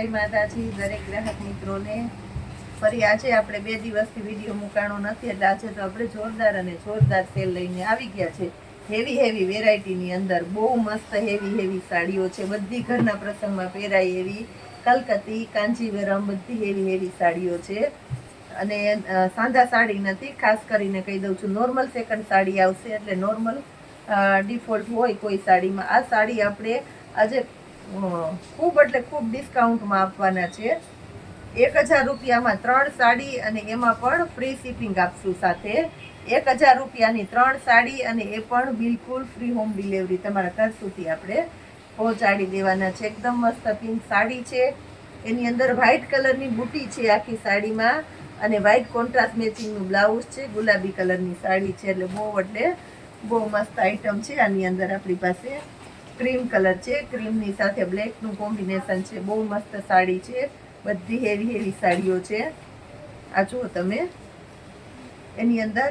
જય માતાજી દરેક ગ્રાહક મિત્રોને. ફરી આજે આપણે 2 દિવસથી વિડીયો મૂકાણો નથી, એટલે આજે તો આપણે જોરદાર અને જોરદાર સેલ લઈને આવી ગયા છે. હેવી વેરાયટીની અંદર બહુ મસ્ત હેવી સાડીઓ છે. બધી ઘરના પ્રસંગમાં પહેરાય એવી કલકત્તી, કાંજીવરમ બધી હેવી સાડીઓ છે. અને સાંધા સાડી નથી, ખાસ કરીને કહી દઉં છું નોર્મલ સેકન્ડ સાડી આવશે, એટલે નોર્મલ ડિફોલ્ટ હોય કોઈ સાડીમાં. આ સાડી આપણે આજે ખૂબ એટલે ખૂબ ડિસ્કાઉન્ટમાં આપવાના છે. 1000 રૂપિયામાં 3 સાડી અને એમાં પણ ફ્રી શિપિંગ આપશું સાથે. 1000 રૂપિયાની 3 સાડી અને એ પણ બિલકુલ ફ્રી હોમ ડિલિવરી તમારા ઘર સુધી આપણે પહોંચાડી દેવાના છે. એકદમ મસ્ત પિંક સાડી છે, એની અંદર વ્હાઇટ કલરની બુટી છે આખી સાડીમાં, અને વ્હાઇટ કોન્ટ્રાસ્ટ મેચિંગનું બ્લાઉઝ છે. ગુલાબી કલરની સાડી છે, એટલે બહુ મસ્ત આઈટમ છે. આની અંદર આપણી પાસે ક્રીમ કલર છે, ક્રીમની સાથે બ્લેકનું કોમ્બિનેશન છે. બહુ મસ્ત સાડી છે, બધી હેવી સાડીઓ છે. આ જુઓ તમે, એની અંદર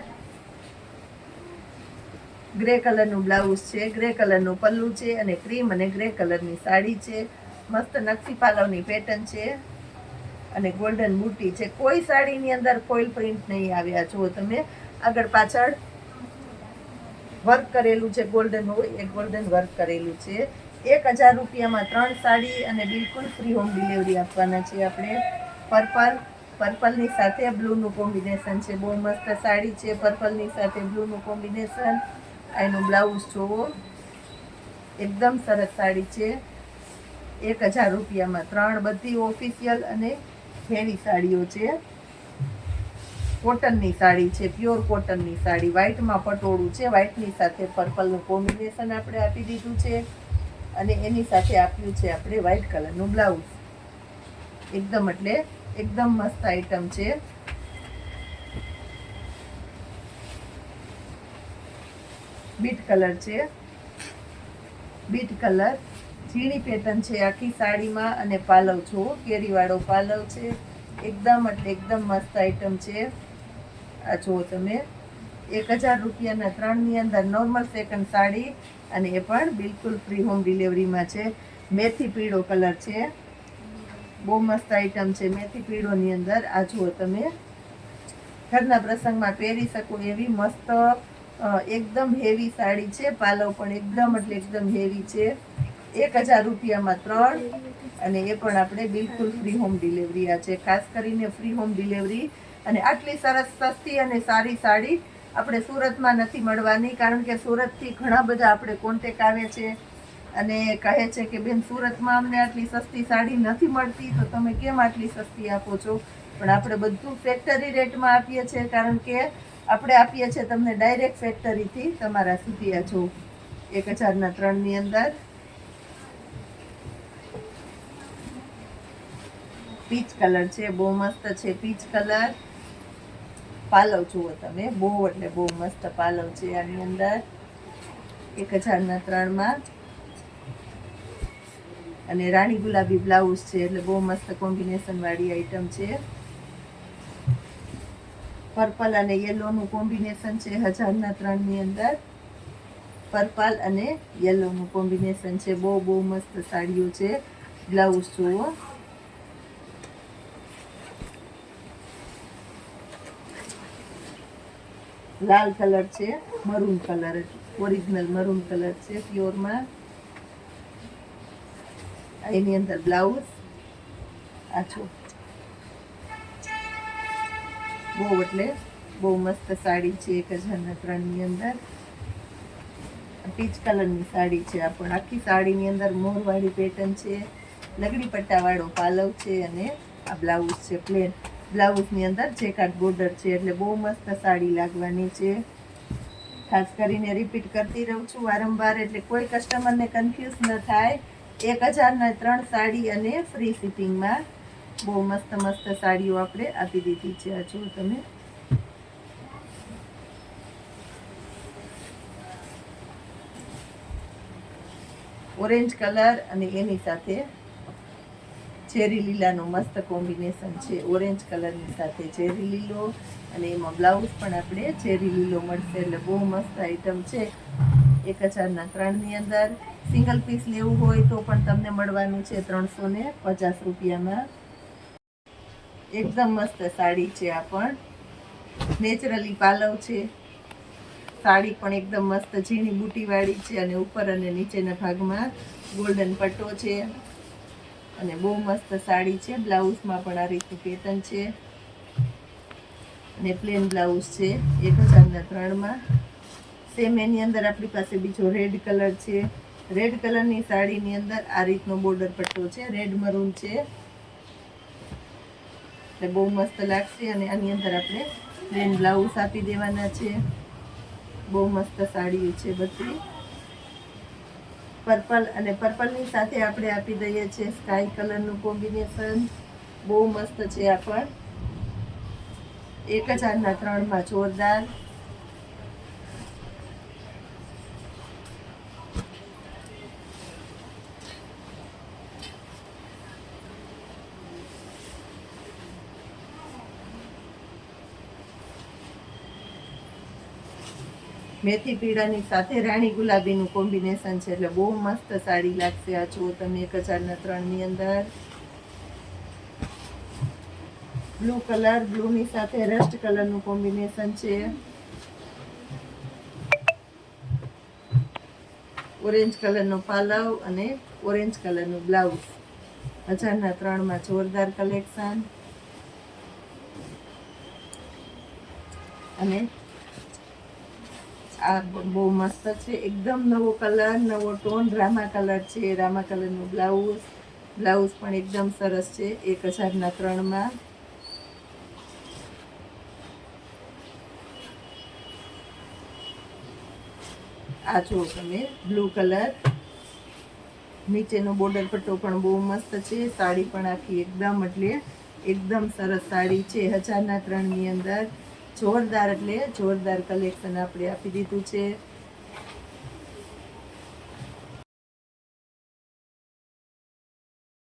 ગ્રે કલરનું બ્લાઉઝ છે, ગ્રે કલરનું પલ્લું છે, અને ક્રીમ અને ગ્રે કલરની સાડી છે. મસ્ત નકશી પાલવની પેટર્ન છે અને ગોલ્ડન બુટી છે. કોઈ સાડીની અંદર ફોઇલ પ્રિન્ટ નહીં આવે. આ જુઓ તમે, આગળ પાછળ વર્ક કરેલું છે, ગોલ્ડન હોય એ ગોલ્ડન વર્ક કરેલું છે. 1000 રૂપિયામાં 3 સાડી અને બિલકુલ ફ્રી હોમ ડિલિવરી આપવાના છે આપણે. પર્પલની સાથે બ્લુનું કોમ્બિનેશન છે. બહુ મસ્ત સાડી છે, પર્પલની સાથે બ્લુનું કોમ્બિનેશન. એનું બ્લાઉઝ જોવો, એકદમ સરસ સાડી છે. 1000 રૂપિયામાં 3 બધી ઓફિશિયલ અને હેવી સાડીઓ છે. કોટનની સાડી છે, પ્યોર કોટનની સાડી. વ્હાઇટમાં પટોળું છે, વ્હાઇટની સાથે પર્પલનું કોમ્બિનેશન આપણે આપી દીધું છે, અને એની સાથે આપ્યું છે આપણે વ્હાઇટ કલરનું બ્લાઉઝ. એકદમ મસ્ત આઈટમ છે. બીટ કલર છે, બીટ કલર ઝીણી પેટર્ન છે આખી સાડીમાં, અને પાલવ જુઓ, કેરીવાળો પાલવ છે. એકદમ મસ્ત આઈટમ છે. આ જુઓ તમે, 1000 રૂપિયાના 3ની અંદર નોર્મલ સેકન્ડ સાડી, અને એ પણ બિલકુલ ફ્રી હોમ ડિલિવરીમાં છે. મેથી પીળો કલર છે, બહુ મસ્ત આઈટમ છે. મેથી પીળોની અંદર આ જુઓ તમે, ઘરના પ્રસંગમાં પહેરી શકો એવી મસ્ત એકદમ હેવી સાડી છે. પાલવ પણ એકદમ હેવી છે. 1000 રૂપિયામાં 3, અને એ પણ આપણે બિલકુલ ફ્રી હોમ ડિલિવરી આ છે. ખાસ કરીને ફ્રી હોમ ડિલિવરી. અને આટલી સરસ સસ્તી અને સારી સાડી આપણે સુરતમાં નથી મળવાની, કારણ કે સુરતથી ઘણા બધા આપણે કોન્ટેક આવે છે અને કહે છે કે બેન, સુરતમાં અમને આટલી સસ્તી સાડી નથી મળતી, તો તમે કેમ આટલી સસ્તી આપો છો? પણ આપણે બધું ફેક્ટરી રેટમાં આપીએ છીએ, કારણ કે આપણે આપીએ છીએ તમને ડાયરેક્ટ ફેક્ટરીથી તમારા સુધી. આ જો 1000ના 3ની અંદર પીચ કલર છે, બહુ મસ્ત છે પીચ કલર. પાલવ જુઓ તમે, બહુ મસ્ત પાલવ છે આની અંદર 1000ના 3માં. અને રાણી ગુલાબી બ્લાઉઝ છે, એટલે બહુ મસ્ત કોમ્બિનેશન વાળી આઈટમ છે. પર્પલ અને યલોનું કોમ્બિનેશન છે 1000ના 3ની અંદર. પર્પલ અને યલોનું કોમ્બિનેશન છે. બહુ મસ્ત સાડીઓ છે. બ્લાઉઝ જુઓ, લાલ કલર છે, maroon colour, original maroon colour છે પ્યોરમાં. એની અંદર બ્લાઉઝ આ છો. બહુ મસ્ત સાડી છે 1000ના 3ની અંદર. પીચ કલરની સાડી છે. આ પણ આખી સાડીની અંદર મોરવાળી પેટર્ન છે, લગડી પટ્ટાવાળો પાલવ છે, અને આ બ્લાઉઝ છે પ્લેન. બ્લાઉઝની અંદર ચેકાર્ડ બોર્ડર છે, એટલે બહુ મસ્ત સાડી લાગવાની છે. ખાસ કરીને રિપીટ કરતી રહું છું વારંવાર, એટલે કોઈ કસ્ટમરને કન્ફ્યુઝ ન થાય. 1000ના 3 સાડી અને ફ્રી શિપિંગમાં બહુ મસ્ત સાડીઓ આપણે આપી દીધી છે. આ જુઓ તમે, ઓરેન્જ કલર અને એની સાથે ચેરી લીલાનું મસ્ત કોમ્બિનેશન છે. ઓરેન્જ કલરની સાથે ચેરી લીલો, અને એમાં બ્લાઉઝ પણ આપણે ચેરી લીલો મળશે, એટલે બહુ મસ્ત આઈટમ છે 1000ના 3ની અંદર. સિંગલ પીસ લેવું હોય તો પણ તમને મળવાનું છે 350 રૂપિયામાં. એકદમ મસ્ત સાડી છે. આ પણ નેચરલી પાલવ છે. સાડી પણ એકદમ મસ્ત ઝીણી બુટીવાળી છે અને ઉપર અને નીચેના ભાગમાં ગોલ્ડન પટ્ટો છે અને બહુ મસ્ત સાડી છે. બ્લાઉઝમાં પણ આ રીતનું પેટર્ન છે અને પ્લેન બ્લાઉઝ છે 1003માં. સેમ એની અંદર આપણી પાસે બીજો રેડ કલર છે. રેડ કલરની સાડીની અંદર આ રીતનો બોર્ડર પટ્ટો છે, રેડ મરૂન છે એટલે બહુ મસ્ત લાગશે. અને આની અંદર આપણે પ્લેન બ્લાઉઝ આપી દેવાના છે. બહુ મસ્ત સાડી છે બધી. પર્પલ અને પર્પલની સાથે આપણે આપી દઈએ છીએ સ્કાય કલરનું કોમ્બિનેશન. બહુ મસ્ત છે આ પણ. 1003માં જોરદાર. મેથી પીળાની સાથે રાણી ગુલાબીનું કોમ્બિનેશન છે એટલે બહુ મસ્ત સાડી લાગશે. આ જુઓ તમે 1003ની અંદર. બ્લુ કલર, બ્લુની સાથે રસ્ટ કલરનું કોમ્બિનેશન છે. ઓરેન્જ કલરનો પાલવ અને ઓરેન્જ કલરનું બ્લાઉઝ. 1003માં જોરદાર કલેક્શન. અને આ બહુ મસ્ત છે. એકદમ નવો કલર, નવો ટોન રામા કલર છે. રામા કલરનું બ્લાઉઝ. બ્લાઉઝ પણ એકદમ સરસ છે 1003માં. આ જુઓ તમે બ્લુ કલર. નીચેનો બોર્ડર પટ્ટો પણ બહુ મસ્ત છે. સાડી પણ આખી એકદમ એટલે એકદમ સરસ સાડી છે 1003ની અંદર. જોરદાર એટલે જોરદાર કલેક્શન આપણે આપી દીધું છે.